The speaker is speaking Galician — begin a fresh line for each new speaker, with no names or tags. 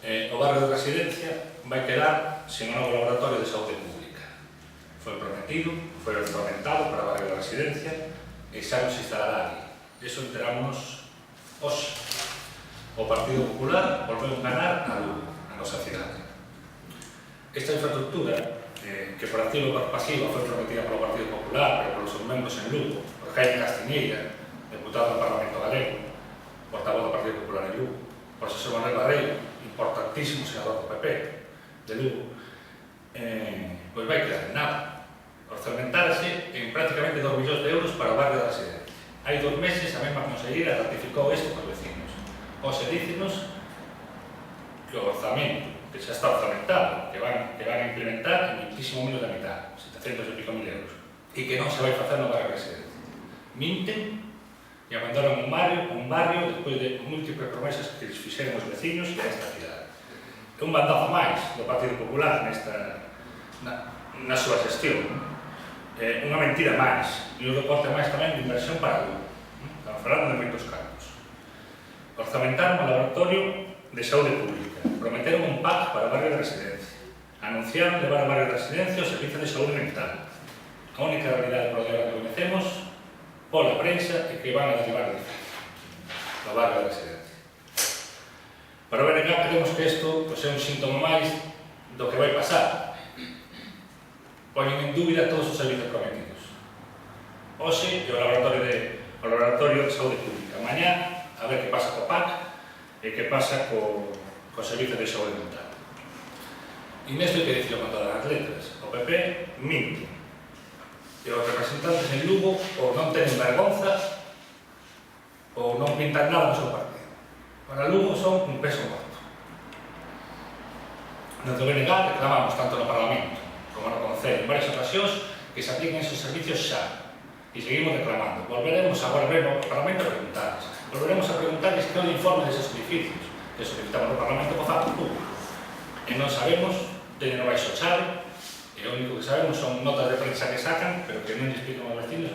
O barrio de Residencia vai quedar sen un novo laboratorio de saúde pública. Foi prometido, foi orzamentado para o barrio de Residencia e xa non se instalará ali. Iso enterámonos hoxe. O Partido Popular volveu ganar a Lugo, a nosa cidade. Esta infraestructura, que por activo e por pasiva foi prometida polo Partido Popular, pero polos seus membros en Lugo, por Jaime Castiñeira, deputado do Parlamento Galego, portavoz do Partido Popular en Lugo, por Xosé Manuel Barreiro, importantísimo senador do PP de Lugo, pois vai quedar en nada. Orzamentarse en prácticamente 2 millóns de euros para o barrio da Residencia. Hai 2 meses a mesma conselleira ratificou isto para os vecinos. Hoxe dícenos que o orzamento, que xa está orzamentado, que van a implementar en muitísimo menos da mitad, 700 e pico mil euros, e que non se vai facer no barrio da Residencia. Minten e abandonan un barrio despois de múltiples promesas que les fixeron os vecinos e a esta cidade. É un bandazo máis do Partido Popular na súa gestión. Unha mentira máis e un reporte máis tamén de inversión para Lugo. Estamos falando de moitos cargos. Orzamentaron o laboratorio de saúde pública, prometeron un PAC para o barrio de Residencia, anunciaron levar ao barrio de Residencia o servicio de saúde mental. A única realidade do problema que conhecemos pola prensa é que van a derribar o edificio do barrio de Residencia. Para o BNG creemos que isto é un síntoma máis do que vai pasar. Poñen en dúbida todos os servicios prometidos. Hoxe é o laboratorio de saúde pública. Mañá, a ver que pasa co PAC e que pasa co servicio de saúde mental. E nesto hai que dicirlo con todas as letras. O PP minte. E os representantes en Lugo ou non tenen vergonza ou non pintan nada no seu partido. Para Lugo son un peso morto. No BNG reclamamos tanto no Parlamento como no Concello en varias ocasións que se apliquen esos servicios xa. E seguimos reclamando. Volveremos agora ao Parlamento a preguntarles. Volveremos a preguntarles que é o informe deses edificios que solicitamos no Parlamento co facto público. E non sabemos, teñen o baixo chave, e o único que sabemos son notas de prensa que sacan, pero que non lles explican aos vecinos